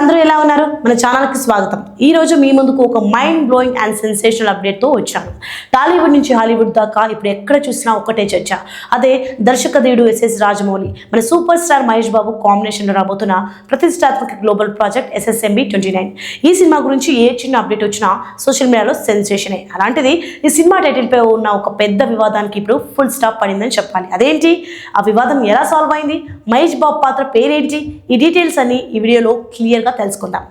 అందరూ ఎలా ఉన్నారు? మన ఛానల్కి స్వాగతం. ఈ రోజు మీ ముందుకు ఒక మైండ్ బ్లోయింగ్ అండ్ సెన్సేషనల్ అప్డేట్తో వచ్చాను. టాలీవుడ్ నుంచి హాలీవుడ్ దాకా ఇప్పుడు ఎక్కడ చూసినా ఒక్కటే చర్చ. అదే దర్శకధీరుడు ఎస్ఎస్ రాజమౌళి మన సూపర్ స్టార్ మహేష్ బాబు కాంబినేషన్లో రాబోతున్న ప్రతిష్టాత్మక గ్లోబల్ ప్రాజెక్ట్ SSMB 29. ఈ సినిమా గురించి ఏ చిన్న అప్డేట్ వచ్చినా సోషల్ మీడియాలో సెన్సేషనే. అలాంటిది ఈ సినిమా టైటిల్పై ఉన్న ఒక పెద్ద వివాదానికి ఇప్పుడు ఫుల్ స్టాప్ పడిందని చెప్పాలి. అదేంటి? ఆ వివాదం ఎలా సాల్వ్ అయింది? మహేష్ బాబు పాత్ర పేరేంటి? ఈ డీటెయిల్స్ అన్ని ఈ వీడియోలో క్లియర్గా తెలుసుకుందాం.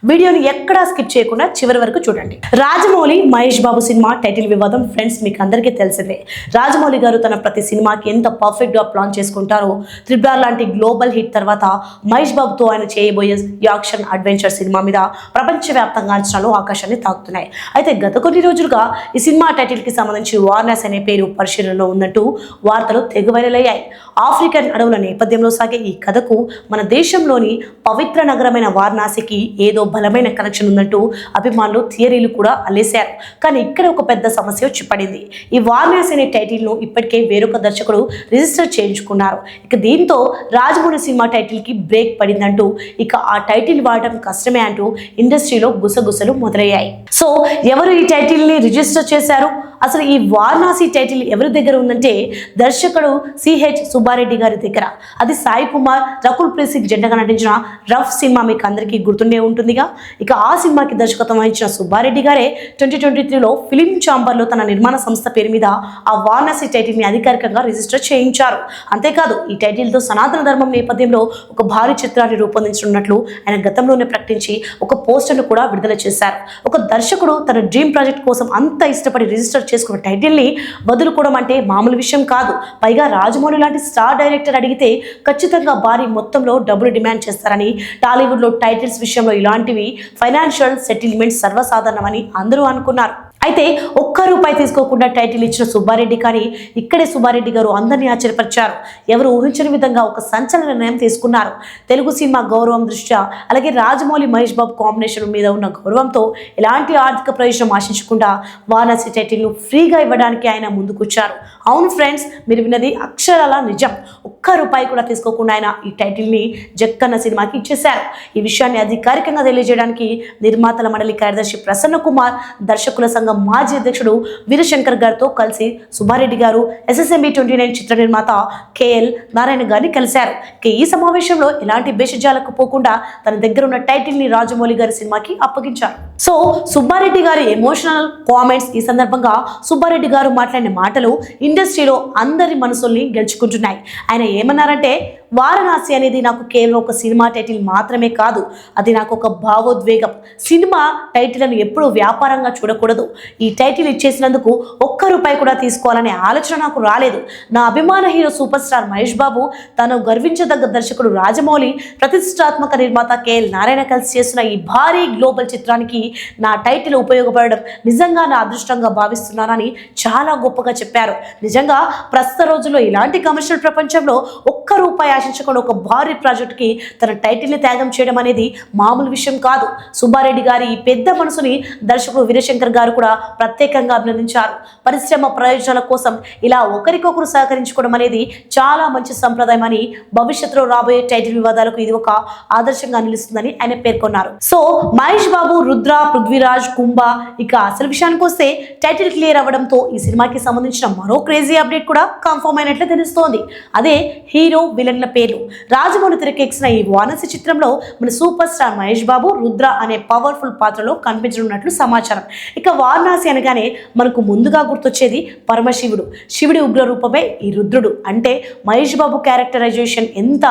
వీడియోని ఎక్కడా స్కిప్ చేయకుండా చివరి వరకు చూడండి. రాజమౌళి మహేష్ బాబు సినిమా టైటిల్ వివాదం ఫ్రెండ్స్ మీకు అందరికీ తెలిసిందే. రాజమౌళి గారు తన ప్రతి సినిమాకి ఎంత పర్ఫెక్ట్గా ప్లాన్ చేసుకుంటారో త్రిబుల్ లాంటి గ్లోబల్ హిట్ తర్వాత మహేష్ బాబుతో ఆయన చేయబోయే యాక్షన్ అడ్వెంచర్ సినిమా మీద ప్రపంచవ్యాప్తంగా అంచనాలు ఆకాశాన్ని తాకుతున్నాయి. అయితే గత కొన్ని రోజులుగా ఈ సినిమా టైటిల్కి సంబంధించి వారణాసి అనే పేరు పరిశీలనలో ఉందంటూ వార్తలు తెగ వైరల్ అయ్యాయి. ఆఫ్రికన్ అడవుల నేపథ్యంలో సాగే ఈ కథకు మన దేశంలోని పవిత్ర నగరమైన వారణాసికి ఏదో బలమైన కనెక్షన్ ఉందంటూ అభిమానులు థియరీలు కూడా అల్లేశారు. కానీ ఇక్కడ ఒక పెద్ద సమస్య వచ్చి పడింది. ఈ వారణాసి అనే టైటిల్ను ఇప్పటికే వేరొక దర్శకుడు రిజిస్టర్ చేయించుకున్నారు. ఇక దీంతో రాజమౌళి సినిమా టైటిల్కి బ్రేక్ పడిందంటూ ఇక ఆ టైటిల్ వాడటం కష్టమే అంటూ ఇండస్ట్రీలో గుసగుసలు మొదలయ్యాయి. సో ఎవరు ఈ టైటిల్ని రిజిస్టర్ చేశారు? అసలు ఈ వారణాసి టైటిల్ ఎవరి దగ్గర ఉందంటే దర్శకుడు CH సుబ్బారెడ్డి గారి దగ్గర. అది సాయి కుమార్, రకుల్ ప్రీత్ సింగ్ జంటగా నటించిన రఫ్ సినిమా మీకు అందరికీ గుర్తుండే ఉంటుందిగా. ఇక ఆ సినిమాకి దర్శకత్వం వహించిన సుబ్బారెడ్డి గారే 2023లో ఫిలిం ఛాంబర్లో తన నిర్మాణ సంస్థ పేరు మీద ఆ వారణాసి టైటిల్ని అధికారికంగా రిజిస్టర్ చేయించారు. అంతేకాదు ఈ టైటిల్తో సనాతన ధర్మం నేపథ్యంలో ఒక భారీ చిత్రాన్ని రూపొందించనున్నట్లు ఆయన గతంలోనే ప్రకటించి ఒక పోస్టర్ను కూడా విడుదల చేశారు. ఒక దర్శకుడు తన డ్రీమ్ ప్రాజెక్ట్ కోసం అంత ఇష్టపడి రిజిస్టర్ చేసుకున్న టైటిల్ని వదులుకోవడం అంటే మామూలు విషయం కాదు. పైగా రాజమౌళి లాంటి స్టార్ డైరెక్టర్ అడిగితే ఖచ్చితంగా భారీ మొత్తంలో డబ్బులు డిమాండ్ చేస్తారని, టాలీవుడ్లో టైటిల్స్ విషయంలో ఇలాంటివి ఫైనాన్షియల్ సెటిల్మెంట్ సర్వసాధారణమని అందరూ అనుకున్నారు. అయితే ఒక్క రూపాయి తీసుకోకుండా టైటిల్ ఇచ్చిన సుబ్బారెడ్డి కానీ ఇక్కడే సుబ్బారెడ్డి గారు అందరినీ ఆశ్చర్యపరిచారు. ఎవరు ఊహించని విధంగా ఒక సంచలన నిర్ణయం తీసుకున్నారు. తెలుగు సినిమా గౌరవం దృష్ట్యా అలాగే రాజమౌళి మహేష్ బాబు కాంబినేషన్ మీద ఉన్న గౌరవంతో ఎలాంటి ఆర్థిక ప్రయోజనం ఆశించకుండా వారణాసి టైటిల్ను ఫ్రీగా ఇవ్వడానికి ఆయన ముందుకొచ్చారు. అవును ఫ్రెండ్స్, మీరు విన్నది అక్షరాల నిజం. ఒక్క రూపాయి కూడా తీసుకోకుండా ఆయన ఈ టైటిల్ని జక్కన్న సినిమాకి ఇచ్చేశారు. ఈ విషయాన్ని అధికారికంగా తెలియజేయడానికి నిర్మాతల మండలి కార్యదర్శి ప్రసన్న కుమార్, దర్శకుల సంఘం మాజీ అధ్యక్షుడు వీరశంకర్ గారితో కలిసి సుబ్బారెడ్డి గారు SSMB 29 చిత్ర నిర్మాత KL నారాయణ గారిని కలిశారు. ఈ సమావేశంలో ఎలాంటి బేషజాలకు పోకుండా తన దగ్గర ఉన్న టైటిల్ ని రాజమౌళి గారి సినిమాకి అప్పగించారు. సో సుబ్బారెడ్డి గారి ఎమోషనల్ కామెంట్స్ ఈ సందర్భంగా సుబ్బారెడ్డి గారు మాట్లాడిన మాటలు ఇండస్ట్రీలో అందరి మనసుల్ని గెలుచుకుంటున్నాయి. ఆయన ఏమన్నారంటే, వారణాసి అనేది నాకు కేవలం ఒక సినిమా టైటిల్ మాత్రమే కాదు, అది నాకు ఒక భావోద్వేగం. సినిమా టైటిల్ను ఎప్పుడూ వ్యాపారంగా చూడకూడదు. ఈ టైటిల్ ఇచ్చేసినందుకు ఒక్క రూపాయి కూడా తీసుకోవాలనే ఆలోచన నాకు రాలేదు. నా అభిమాన hero super star Mahesh Babu, తను గర్వించదగ్గ దర్శకుడు రాజమౌళి, ప్రతిష్టాత్మక నిర్మాత KL నారాయణ కలిసి చేస్తున్న ఈ భారీ గ్లోబల్ చిత్రానికి నా టైటిల్ ఉపయోగపడడం నిజంగా నా అదృష్టంగా భావిస్తున్నానని చాలా గొప్పగా చెప్పారు. నిజంగా ప్రస్తుత రోజుల్లో ఇలాంటి కమర్షియల్ ప్రపంచంలో ఒక్క రూపాయి ఆశించకుండా ఒక భారీ ప్రాజెక్టుకి తన టైటిల్ని త్యాగం చేయడం అనేది మామూలు విషయం కాదు. సుబ్బారెడ్డి గారి ఈ పెద్ద మనసుని దర్శకుడు వీరశంకర్ గారు కూడా ప్రత్యేకంగా అభినందించారు. పరిశ్రమ ప్రయోజనాల కోసం ఇలా ఒకరికొకరు సహకరించుకోవడం అనేది చాలా మంచి సంప్రదాయం అని, భవిష్యత్తులో రాబోయే టైటిల్ వివాదాలకు ఇది ఒక ఆదర్శంగా నిలుస్తుందని ఆయన పేర్కొన్నారు. సో మహేష్ బాబు, రుద్ర, పృథ్వీరాజ్, కుంభ, ఇక అసలు విషయానికి వస్తే టైటిల్ క్లియర్ అవ్వడంతో ఈ సినిమాకి సంబంధించిన మరో క్రేజీ అప్డేట్ కూడా కన్ఫర్మ్ అయినట్లు తెలుస్తోంది. అదే హీరో విలన్ల పేర్లు. రాజమౌళి తెరకెక్కిన ఈ వారణాసి చిత్రంలో మన సూపర్ స్టార్ మహేష్ బాబు రుద్ర అనే పవర్ఫుల్ పాత్రలో కనిపించనున్నట్లు సమాచారం. ఇక వారణాసి అనగానే మనకు ముందుగా గుర్తొచ్చేది పరమశివుడు. శివుడి ఉగ్ర రూపమే ఈ రుద్రుడు. అంటే మహేష్ బాబు క్యారెక్టరైజేషన్ ఎంత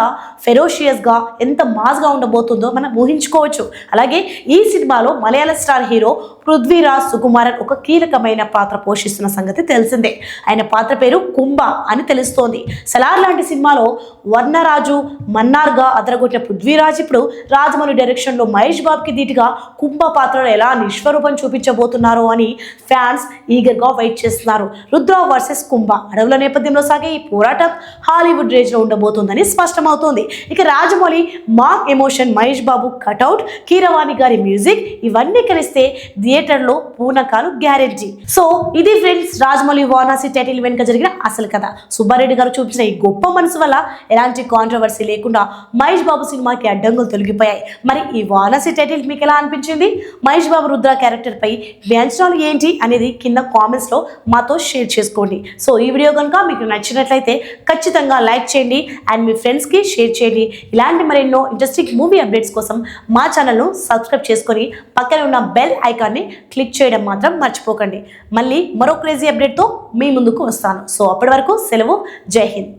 ఫెరోషియస్గా, ఎంత మాస్గా ఉండబోతుందో మనం ఊహించుకోవచ్చు. అలాగే ఈ సినిమాలో మలయాళ స్టార్ హీరో పృథ్వీరాజ్ సుకుమారన్ ఒక కీలకమైన పాత్ర పోషిస్తున్న సంగతి తెలిసిందే. ఆయన పాత్ర పేరు కుంభ అని తెలుస్తోంది. సలార్ లాంటి సినిమాలో వర్ణరాజు, మన్నార్గా అదరగొట్టిన పృథ్వీరాజ్ ఇప్పుడు రాజమౌళి డైరెక్షన్లో మహేష్ బాబుకి ధీటుగా కుంభ పాత్రలో ఎలా నిష్వరూపం చూపించబోతున్నారో అని ఫ్యాన్స్ ఈగర్గా వెయిట్ చేస్తున్నారు. రుద్ర వర్సెస్ కుంభ అడవుల నేపథ్యంలో సాగే ఈ పోరాటం హాలీవుడ్ రేంజ్లో ఉండబోతోందని స్పష్టమవుతోంది. ఇక రాజమౌళి మాక్ ఎమోషన్, మహేష్ బాబు కటౌట్, కీరవాణి గారి మ్యూజిక్ ఇవన్నీ కలిస్తే థియేటర్లో పూనకాలు గ్యారెంటీ. సో ఇది ఫ్రెండ్స్ రాజమౌళి వారణాసి టైటిల్ వెనుక జరిగిన అసలు కథ. సుబ్బారెడ్డి గారు చూపించిన ఈ గొప్ప మనసు వల్ల ఎలాంటి కాంట్రవర్సీ లేకుండా మహేష్ బాబు సినిమాకి అడ్డంకులు తొలగిపోయాయి. మరి ఈ వారణాసి టైటిల్ మీకు ఎలా అనిపించింది? మహేష్ బాబు రుద్ర క్యారెక్టర్ పై మీ అంచనాలు ఏంటి అనేది కింద కామెంట్స్ లో మాతో షేర్ చేసుకోండి. సో ఈ వీడియో కనుక మీకు నచ్చినట్లయితే ఖచ్చితంగా లైక్ చేయండి అండ్ మీ ఫ్రెండ్స్ కి షేర్ చేయండి. ఇలాంటి మరెన్నో ఇంట్రెస్టింగ్ మూవీ అప్డేట్స్ కోసం మా ఛానల్ను సబ్స్క్రైబ్ చేసుకొని పక్కన ఉన్న బెల్ ఐకాన్ని క్లిక్ చేయడం మాత్రం మర్చిపోకండి. మళ్ళీ మరో క్రేజీ అప్డేట్తో మీ ముందుకు వస్తాను. సో అప్పటి వరకు సెలవు. జై హింద్.